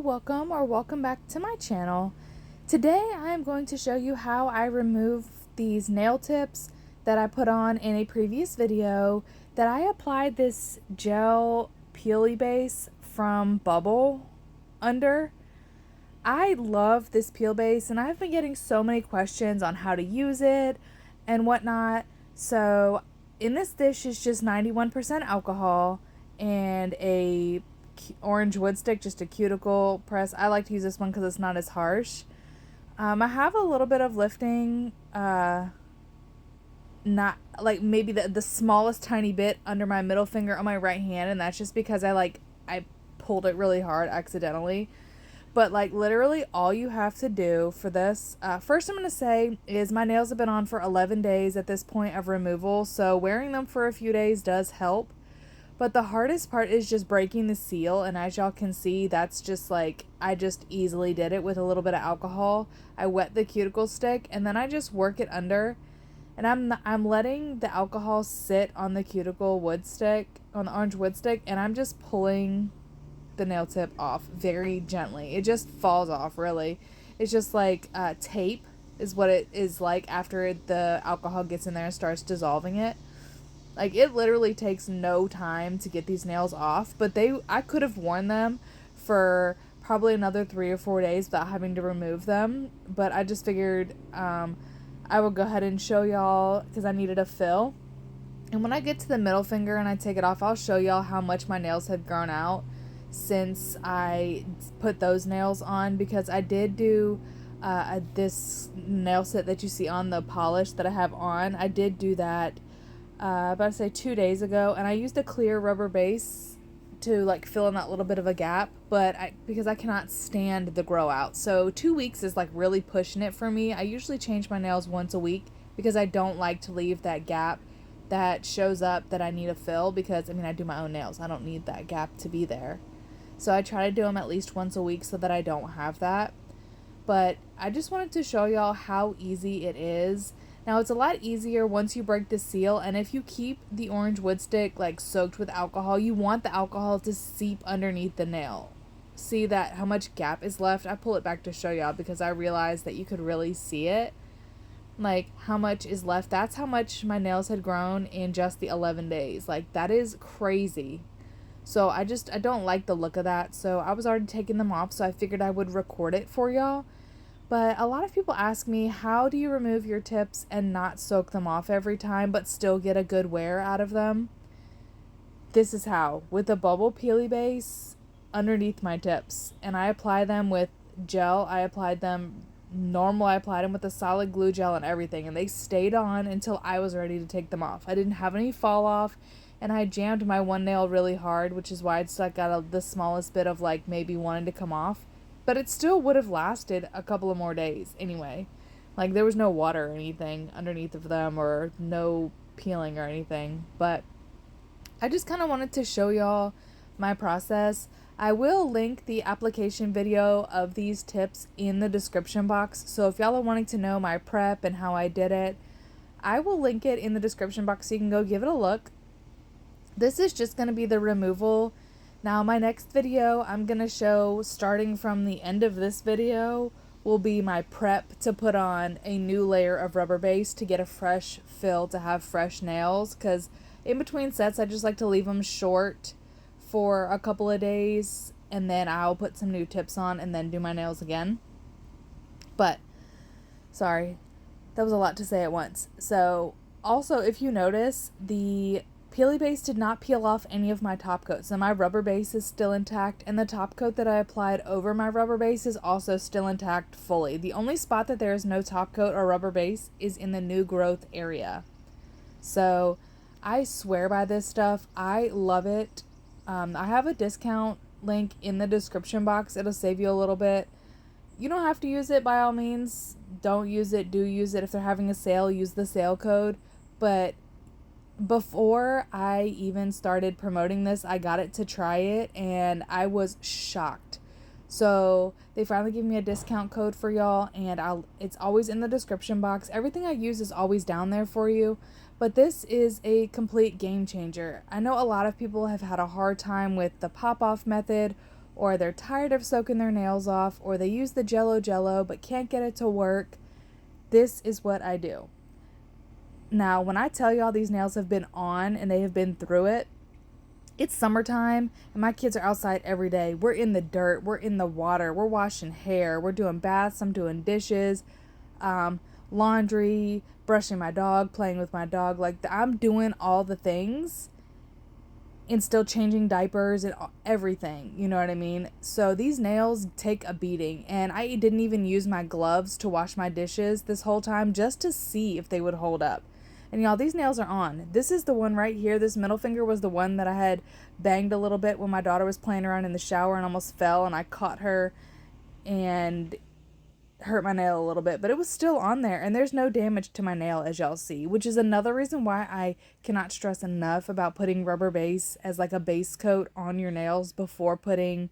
Welcome back to my channel. Today I am going to show you how I remove these nail tips that I put on in a previous video that I applied this gel peely base from Bubble under. I love this peel base and I've been getting so many questions on how to use it and whatnot. So in this dish is just 91% alcohol and a orange wood stick, just a cuticle press. I like to use this one because it's not as harsh. I have a little bit of lifting, not like maybe the smallest tiny bit under my middle finger on my right hand, and that's just because I pulled it really hard accidentally. But like literally all you have to do for this, first I'm going to say is my nails have been on for 11 days at this point of removal, so wearing them for a few days does help. But the hardest part is just breaking the seal, and as y'all can see, that's just like, I just easily did it with a little bit of alcohol. I wet the cuticle stick, and then I just work it under, and I'm letting the alcohol sit on the cuticle wood stick, on the orange wood stick, and I'm just pulling the nail tip off very gently. It just falls off, really. It's just like tape is what it is like after the alcohol gets in there and starts dissolving it. Like, it literally takes no time to get these nails off, but I could have worn them for probably another 3 or 4 days without having to remove them, but I just figured I would go ahead and show y'all because I needed a fill. And when I get to the middle finger and I take it off, I'll show y'all how much my nails had grown out since I put those nails on, because I did do this nail set that you see on the polish that I have on. I did do that about to say 2 days ago, and I used a clear rubber base to like fill in that little bit of a gap, but because I cannot stand the grow out, so 2 weeks is like really pushing it for me. I usually change my nails once a week because I don't like to leave that gap that shows up that I need a fill, because I mean I do my own nails, I don't need that gap to be there. So I try to do them at least once a week so that I don't have that. But I just wanted to show y'all how easy it is. Now, it's a lot easier once you break the seal, and if you keep the orange wood stick like soaked with alcohol, you want the alcohol to seep underneath the nail. See that how much gap is left? I pull it back to show y'all because I realized that you could really see it. Like how much is left. That's how much my nails had grown in just the 11 days. Like, that is crazy. So I don't like the look of that. So I was already taking them off, so I figured I would record it for y'all. But a lot of people ask me, how do you remove your tips and not soak them off every time but still get a good wear out of them? This is how. With a bubble peely base underneath my tips. And I apply them with gel. I applied them normal. I applied them with a solid glue gel and everything. And they stayed on until I was ready to take them off. I didn't have any fall off. And I jammed my one nail really hard, which is why it's like got the smallest bit of like maybe wanting to come off. But it still would have lasted a couple of more days anyway. Like, there was no water or anything underneath of them, or no peeling or anything. But I just kind of wanted to show y'all my process. I will link the application video of these tips in the description box. So if y'all are wanting to know my prep and how I did it, I will link it in the description box so you can go give it a look. This is just going to be the removal. Now, my next video I'm going to show, starting from the end of this video, will be my prep to put on a new layer of rubber base to get a fresh fill, to have fresh nails, because in between sets I just like to leave them short for a couple of days, and then I'll put some new tips on and then do my nails again. But, sorry, that was a lot to say at once. So, also, if you notice, the peely base did not peel off any of my top coat, so my rubber base is still intact, and the top coat that I applied over my rubber base is also still intact fully. The only spot that there is no top coat or rubber base is in the new growth area. So I swear by this stuff. I love it. I have a discount link in the description box. It'll save you a little bit. You don't have to use it, by all means. Don't use it. Do use it. If they're having a sale, use the sale code. But before I even started promoting this, I got it to try it and I was shocked. So they finally gave me a discount code for y'all, and it's always in the description box. Everything I use is always down there for you, but this is a complete game changer. I know a lot of people have had a hard time with the pop-off method or they're tired of soaking their nails off, or they use the Jello but can't get it to work, this is what I do. Now, when I tell y'all these nails have been on and they have been through it, it's summertime and my kids are outside every day. We're in the dirt, we're in the water, we're washing hair, we're doing baths, I'm doing dishes, laundry, brushing my dog, playing with my dog. Like, I'm doing all the things and still changing diapers and everything, you know what I mean? So these nails take a beating, and I didn't even use my gloves to wash my dishes this whole time just to see if they would hold up. And y'all, these nails are on. This is the one right here. This middle finger was the one that I had banged a little bit when my daughter was playing around in the shower and almost fell, and I caught her and hurt my nail a little bit, but it was still on there, and there's no damage to my nail, as y'all see, which is another reason why I cannot stress enough about putting rubber base as like a base coat on your nails before putting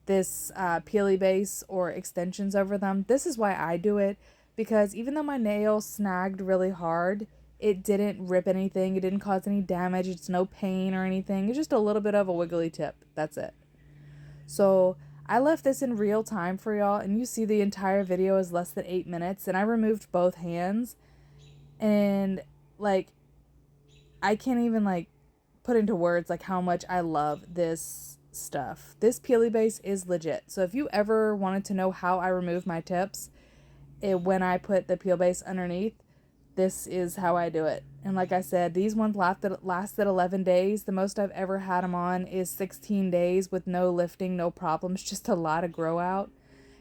this peely base or extensions over them. This is why I do it, because even though my nail snagged really hard, it didn't rip anything, it didn't cause any damage, it's no pain or anything, it's just a little bit of a wiggly tip, that's it. So I left this in real time for y'all, and you see the entire video is less than 8 minutes, and I removed both hands, and like, I can't even like put into words like how much I love this stuff. This peely base is legit. So if you ever wanted to know how I remove my tips, when I put the peel base underneath, this is how I do it. And like I said, these ones lasted 11 days. The most I've ever had them on is 16 days with no lifting, no problems, just a lot of grow out.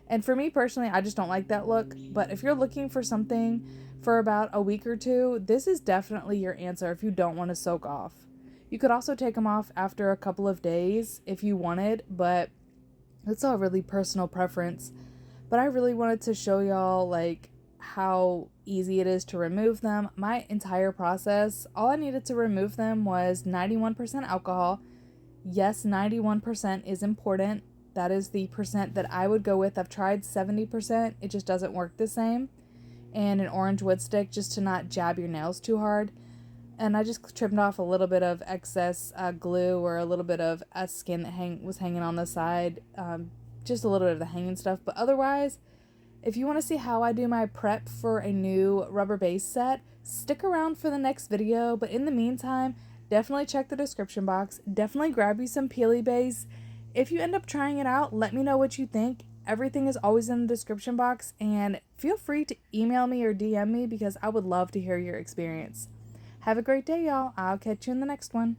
And for me personally, I just don't like that look. But if you're looking for something for about a week or two, this is definitely your answer if you don't want to soak off. You could also take them off after a couple of days if you wanted, but it's all really personal preference. But I really wanted to show y'all like how easy it is to remove them. My entire process, all I needed to remove them was 91% alcohol. Yes, 91% is important. That is the percent that I would go with. I've tried 70%. It just doesn't work the same. And an orange wood stick just to not jab your nails too hard. And I just trimmed off a little bit of excess glue or a little bit of skin that was hanging on the side. Just a little bit of the hanging stuff. But otherwise, if you want to see how I do my prep for a new rubber base set, stick around for the next video. But in the meantime, definitely check the description box. Definitely grab you some peely base. If you end up trying it out, let me know what you think. Everything is always in the description box. And feel free to email me or DM me because I would love to hear your experience. Have a great day, y'all. I'll catch you in the next one.